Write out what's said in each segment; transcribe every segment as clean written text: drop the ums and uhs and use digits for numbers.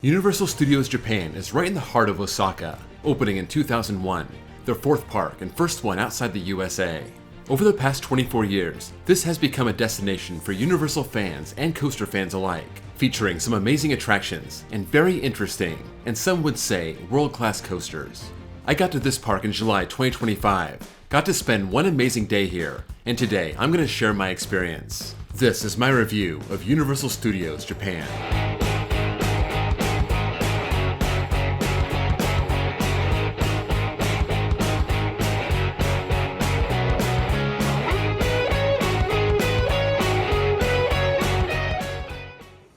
Universal Studios Japan is right in the heart of Osaka, opening in 2001, their fourth park and first one outside the USA. Over the past 24 years, this has become a destination for Universal fans and coaster fans alike, featuring some amazing attractions and very interesting, and some would say, world-class coasters. I got to this park in July 2025, got to spend one amazing day here, and today I'm going to share my experience. This is my review of Universal Studios Japan.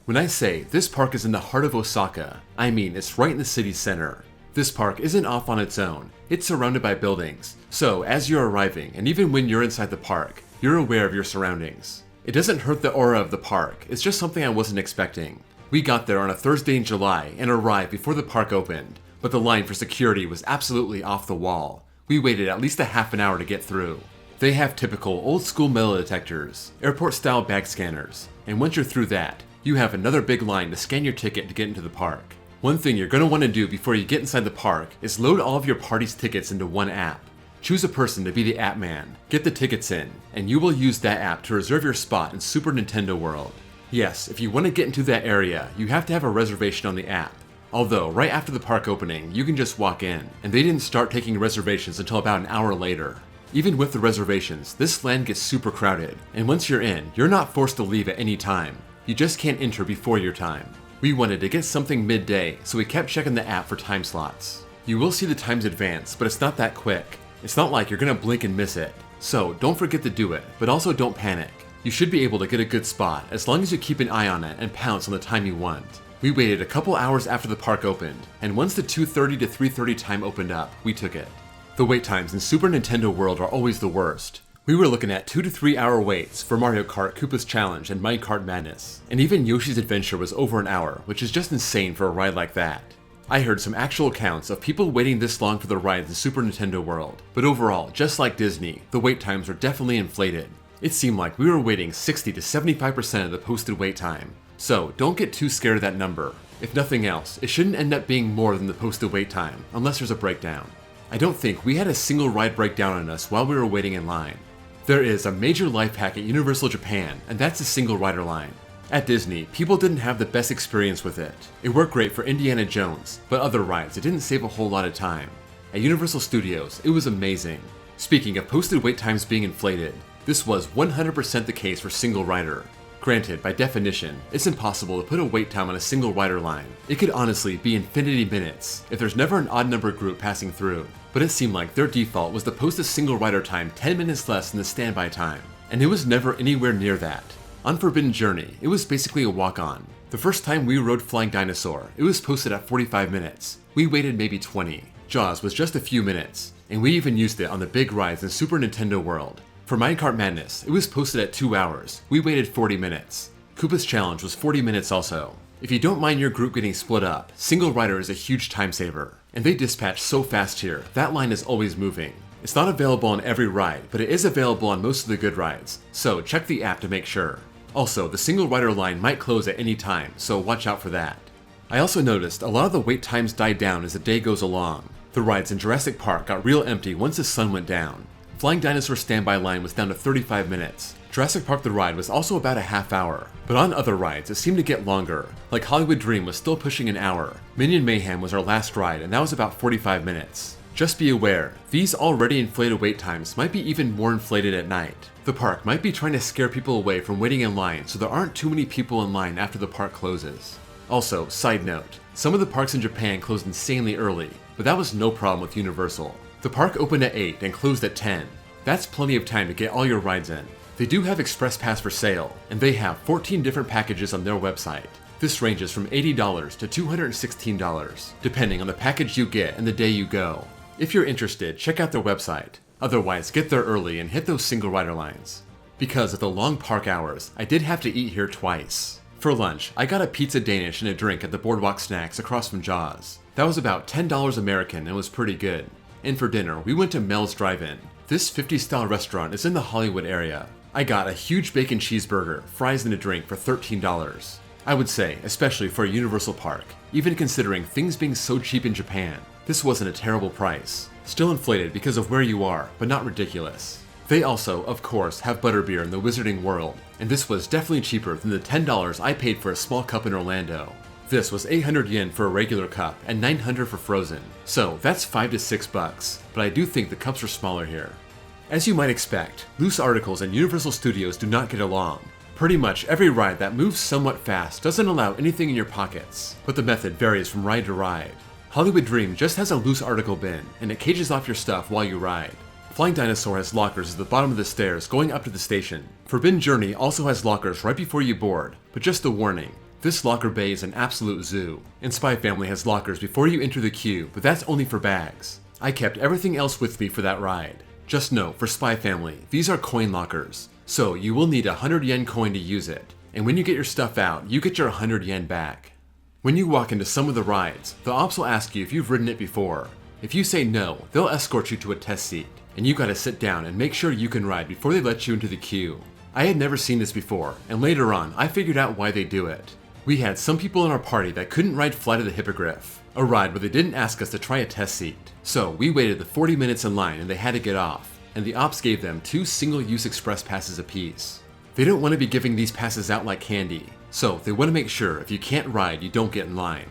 When I say this park is in the heart of Osaka, I mean it's right in the city center. This park isn't off on its own, it's surrounded by buildings, so as you're arriving and even when you're inside the park, you're aware of your surroundings. It doesn't hurt the aura of the park, it's just something I wasn't expecting. We got there on a Thursday in July and arrived before the park opened, but the line for security was absolutely off the wall. We waited at least a half an hour to get through. They have typical old school metal detectors, airport style bag scanners, and once you're through that, you have another big line to scan your ticket to get into the park. One thing you're going to want to do before you get inside the park is load all of your party's tickets into one app. Choose a person to be the app man, get the tickets in, and you will use that app to reserve your spot in Super Nintendo World. Yes, if you want to get into that area, you have to have a reservation on the app. Although, right after the park opening, you can just walk in, and they didn't start taking reservations until about an hour later. Even with the reservations, this land gets super crowded, and once you're in, you're not forced to leave at any time. You just can't enter before your time. We wanted to get something midday, so we kept checking the app for time slots. You will see the times advance, but it's not that quick. It's not like you're gonna blink and miss it. So don't forget to do it, but also don't panic. You should be able to get a good spot as long as you keep an eye on it and pounce on the time you want. We waited a couple hours after the park opened, and once the 2:30 to 3:30 time opened up, we took it. The wait times in Super Nintendo World are always the worst. We were looking at 2 to 3 hour waits for Mario Kart Koopa's Challenge and Minecart Madness, and even Yoshi's Adventure was over an hour, which is just insane for a ride like that. I heard some actual accounts of people waiting this long for the rides in Super Nintendo World, but overall, just like Disney, the wait times are definitely inflated. It seemed like we were waiting 60 to 75% of the posted wait time, so don't get too scared of that number. If nothing else, it shouldn't end up being more than the posted wait time, unless there's a breakdown. I don't think we had a single ride breakdown on us while we were waiting in line. There is a major life hack at Universal Japan, and that's the single rider line. At Disney, people didn't have the best experience with it. It worked great for Indiana Jones, but other rides, it didn't save a whole lot of time. At Universal Studios, it was amazing. Speaking of posted wait times being inflated, this was 100% the case for single rider. Granted, by definition, it's impossible to put a wait time on a single rider line. It could honestly be infinity minutes if there's never an odd number group passing through, but it seemed like their default was to post a single rider time 10 minutes less than the standby time, and it was never anywhere near that. On Forbidden Journey, it was basically a walk-on. The first time we rode Flying Dinosaur, it was posted at 45 minutes. We waited maybe 20. Jaws was just a few minutes, and we even used it on the big rides in Super Nintendo World. For Minecart Madness, it was posted at 2 hours. We waited 40 minutes. Koopa's Challenge was 40 minutes also. If you don't mind your group getting split up, single rider is a huge time saver. And they dispatch so fast here, that line is always moving. It's not available on every ride, but it is available on most of the good rides, so check the app to make sure. Also, the single rider line might close at any time, so watch out for that. I also noticed a lot of the wait times died down as the day goes along. The rides in Jurassic Park got real empty once the sun went down. Flying Dinosaur standby line was down to 35 minutes. Jurassic Park the ride was also about a half hour, but on other rides it seemed to get longer, like Hollywood Dream was still pushing an hour. Minion Mayhem was our last ride and that was about 45 minutes. Just be aware, these already inflated wait times might be even more inflated at night. The park might be trying to scare people away from waiting in line so there aren't too many people in line after the park closes. Also, side note, some of the parks in Japan closed insanely early, but that was no problem with Universal. The park opened at 8 and closed at 10. That's plenty of time to get all your rides in. They do have Express Pass for sale, and they have 14 different packages on their website. This ranges from $80 to $216, depending on the package you get and the day you go. If you're interested, check out their website. Otherwise, get there early and hit those single rider lines. Because of the long park hours, I did have to eat here twice. For lunch, I got a pizza Danish and a drink at the Boardwalk Snacks across from Jaws. That was about $10 American and was pretty good. And for dinner, we went to Mel's Drive-In. This 50s style restaurant is in the Hollywood area. I got a huge bacon cheeseburger, fries and a drink for $13. I would say, especially for a Universal park, even considering things being so cheap in Japan, this wasn't a terrible price. Still inflated because of where you are, but not ridiculous. They also, of course, have butterbeer in the Wizarding World, and this was definitely cheaper than the $10 I paid for a small cup in Orlando. This was 800 yen for a regular cup and 900 for frozen, so that's $5 to $6, but I do think the cups are smaller here. As you might expect, loose articles and Universal Studios do not get along. Pretty much every ride that moves somewhat fast doesn't allow anything in your pockets, but the method varies from ride to ride. Hollywood Dream just has a loose article bin, and it cages off your stuff while you ride. Flying Dinosaur has lockers at the bottom of the stairs going up to the station. Forbidden Journey also has lockers right before you board, but just a warning, this locker bay is an absolute zoo. And Spy Family has lockers before you enter the queue, but that's only for bags. I kept everything else with me for that ride. Just note, for Spy Family, these are coin lockers, so you will need a 100 yen coin to use it, and when you get your stuff out, you get your 100 yen back. When you walk into some of the rides, the ops will ask you if you've ridden it before. If you say no, they'll escort you to a test seat, and you gotta sit down and make sure you can ride before they let you into the queue. I had never seen this before, and later on, I figured out why they do it. We had some people in our party that couldn't ride Flight of the Hippogriff, a ride where they didn't ask us to try a test seat. So we waited the 40 minutes in line and they had to get off, and the ops gave them 2 single-use express passes apiece. They don't want to be giving these passes out like candy, so they want to make sure if you can't ride, you don't get in line.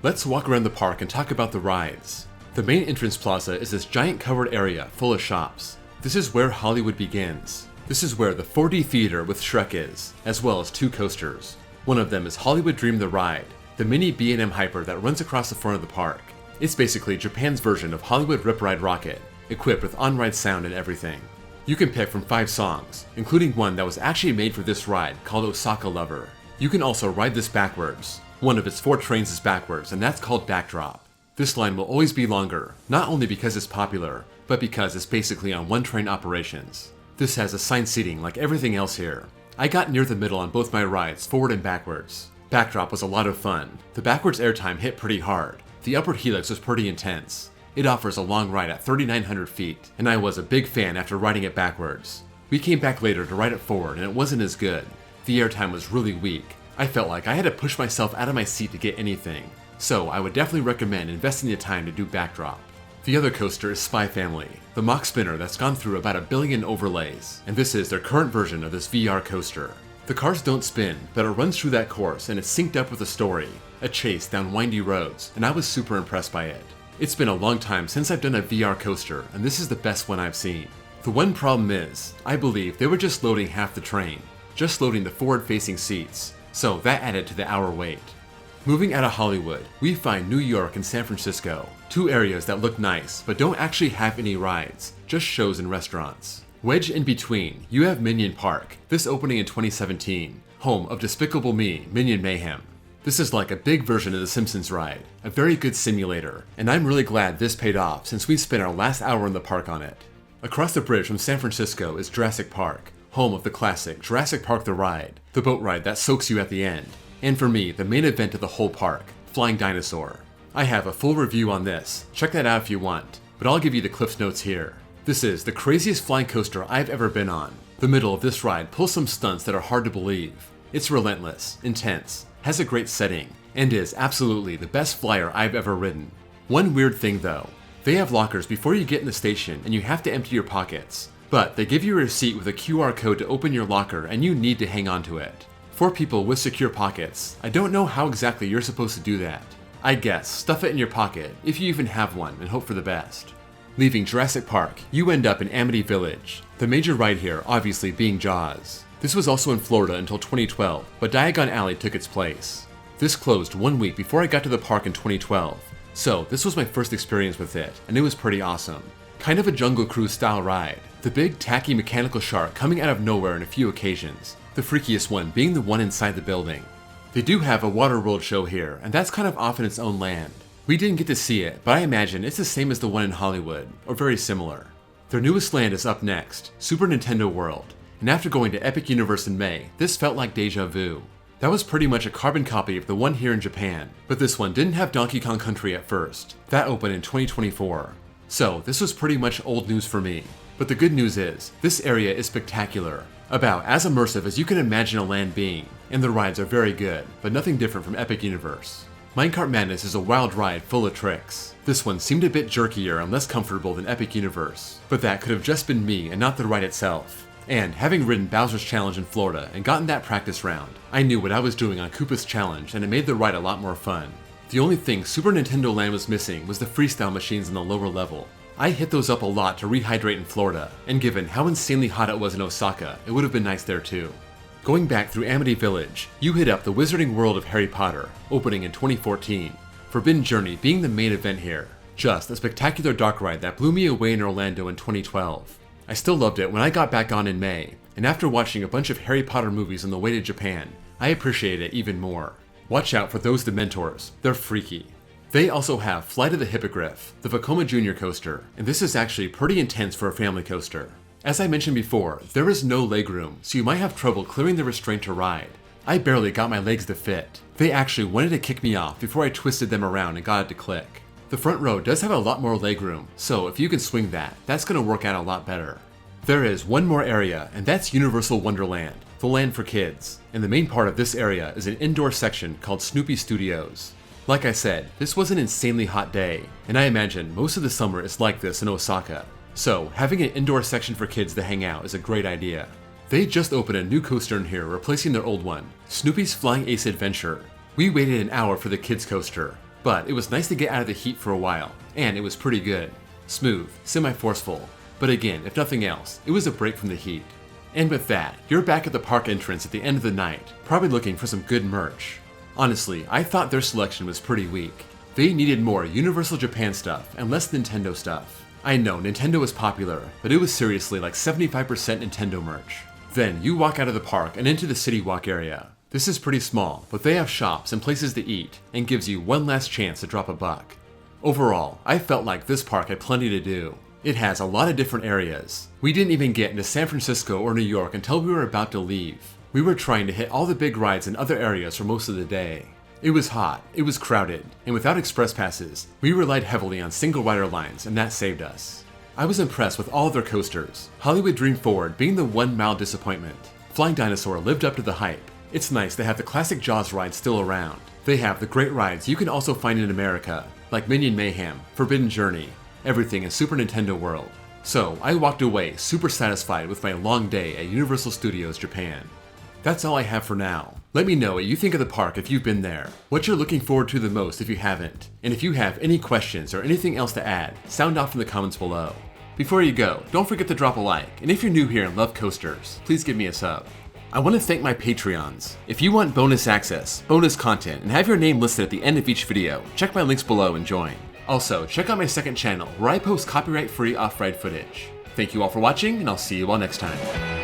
Let's walk around the park and talk about the rides. The main entrance plaza is this giant covered area full of shops. This is where Hollywood begins. This is where the 4D theater with Shrek is, as well as 2 coasters. One of them is Hollywood Dream the Ride, the mini B&M Hyper that runs across the front of the park. It's basically Japan's version of Hollywood Rip Ride Rocket, equipped with on-ride sound and everything. You can pick from 5 songs, including one that was actually made for this ride called Osaka Lover. You can also ride this backwards. One of its 4 trains is backwards, and that's called Backdrop. This line will always be longer, not only because it's popular, but because it's basically on 1 train operations. This has assigned seating like everything else here. I got near the middle on both my rides, forward and backwards. Backdrop was a lot of fun. The backwards airtime hit pretty hard. The upward helix was pretty intense. It offers a long ride at 3,900 feet, and I was a big fan after riding it backwards. We came back later to ride it forward, and it wasn't as good. The airtime was really weak. I felt like I had to push myself out of my seat to get anything, so I would definitely recommend investing the time to do Backdrop. The other coaster is Spy Family, the mock spinner that's gone through about 1 billion overlays, and this is their current version of this VR coaster. The cars don't spin, but it runs through that course and it's synced up with a story, a chase down windy roads, and I was super impressed by it. It's been a long time since I've done a VR coaster, and this is the best one I've seen. The one problem is, I believe they were just loading half the train, just loading the forward-facing seats, so that added to the hour wait. Moving out of Hollywood, we find New York and San Francisco, 2 areas that look nice but don't actually have any rides, just shows and restaurants. Wedged in between, you have Minion Park, this opening in 2017, home of Despicable Me, Minion Mayhem. This is like a big version of the Simpsons ride, a very good simulator, and I'm really glad this paid off since we spent our last hour in the park on it. Across the bridge from San Francisco is Jurassic Park, home of the classic Jurassic Park the Ride, the boat ride that soaks you at the end. And for me, the main event of the whole park, Flying Dinosaur. I have a full review on this, check that out if you want, but I'll give you the Cliff's Notes here. This is the craziest flying coaster I've ever been on. The middle of this ride pulls some stunts that are hard to believe. It's relentless, intense, has a great setting, and is absolutely the best flyer I've ever ridden. One weird thing though, they have lockers before you get in the station and you have to empty your pockets, but they give you a receipt with a QR code to open your locker and you need to hang on to it. For people with secure pockets, I don't know how exactly you're supposed to do that. I guess stuff it in your pocket, if you even have one, and hope for the best. Leaving Jurassic Park, you end up in Amity Village, the major ride here obviously being Jaws. This was also in Florida until 2012, but Diagon Alley took its place. This closed 1 week before I got to the park in 2012, so this was my first experience with it, and it was pretty awesome. Kind of a Jungle Cruise style ride, the big tacky mechanical shark coming out of nowhere on a few occasions, the freakiest one being the one inside the building. They do have a Waterworld show here, and that's kind of off in its own land. We didn't get to see it, but I imagine it's the same as the one in Hollywood, or very similar. Their newest land is up next, Super Nintendo World, and after going to Epic Universe in May, this felt like deja vu. That was pretty much a carbon copy of the one here in Japan, but this one didn't have Donkey Kong Country at first. That opened in 2024. So this was pretty much old news for me. But the good news is, this area is spectacular. About as immersive as you can imagine a land being, and the rides are very good, but nothing different from Epic Universe. Minecart Madness is a wild ride full of tricks. This one seemed a bit jerkier and less comfortable than Epic Universe, but that could have just been me and not the ride itself. And having ridden Bowser's Challenge in Florida and gotten that practice round, I knew what I was doing on Koopa's Challenge and it made the ride a lot more fun. The only thing Super Nintendo Land was missing was the freestyle machines in the lower level. I hit those up a lot to rehydrate in Florida, and given how insanely hot it was in Osaka, it would have been nice there too. Going back through Amity Village, you hit up the Wizarding World of Harry Potter, opening in 2014. Forbidden Journey being the main event here. Just a spectacular dark ride that blew me away in Orlando in 2012. I still loved it when I got back on in May, and after watching a bunch of Harry Potter movies on the way to Japan, I appreciated it even more. Watch out for those Dementors, they're freaky. They also have Flight of the Hippogriff, the Vekoma Jr. coaster, and this is actually pretty intense for a family coaster. As I mentioned before, there is no legroom, so you might have trouble clearing the restraint to ride. I barely got my legs to fit. They actually wanted to kick me off before I twisted them around and got it to click. The front row does have a lot more legroom, so if you can swing that, that's going to work out a lot better. There is one more area, and that's Universal Wonderland, the land for kids, and the main part of this area is an indoor section called Snoopy Studios. Like I said, this was an insanely hot day, and I imagine most of the summer is like this in Osaka. So, having an indoor section for kids to hang out is a great idea. They just opened a new coaster in here, replacing their old one, Snoopy's Flying Ace Adventure. We waited an hour for the kids coaster, but it was nice to get out of the heat for a while, and it was pretty good. Smooth, semi-forceful, but again, if nothing else, it was a break from the heat. And with that, you're back at the park entrance at the end of the night, probably looking for some good merch. Honestly, I thought their selection was pretty weak. They needed more Universal Japan stuff and less Nintendo stuff. I know Nintendo is popular, but it was seriously like 75% Nintendo merch. Then you walk out of the park and into the City Walk area. This is pretty small, but they have shops and places to eat, and gives you one last chance to drop a buck. Overall, I felt like this park had plenty to do. It has a lot of different areas. We didn't even get into San Francisco or New York until we were about to leave. We were trying to hit all the big rides in other areas for most of the day. It was hot, it was crowded, and without express passes, we relied heavily on single rider lines, and that saved us. I was impressed with all of their coasters, Hollywood Dream Forward being the one mild disappointment. Flying Dinosaur lived up to the hype. It's nice to have the classic Jaws rides still around. They have the great rides you can also find in America, like Minion Mayhem, Forbidden Journey, everything in Super Nintendo World. So I walked away super satisfied with my long day at Universal Studios Japan. That's all I have for now. Let me know what you think of the park if you've been there, what you're looking forward to the most if you haven't, and if you have any questions or anything else to add, sound off in the comments below. Before you go, don't forget to drop a like, and if you're new here and love coasters, please give me a sub. I want to thank my Patreons. If you want bonus access, bonus content, and have your name listed at the end of each video, check my links below and join. Also, check out my second channel, where I post copyright-free off-ride footage. Thank you all for watching, and I'll see you all next time.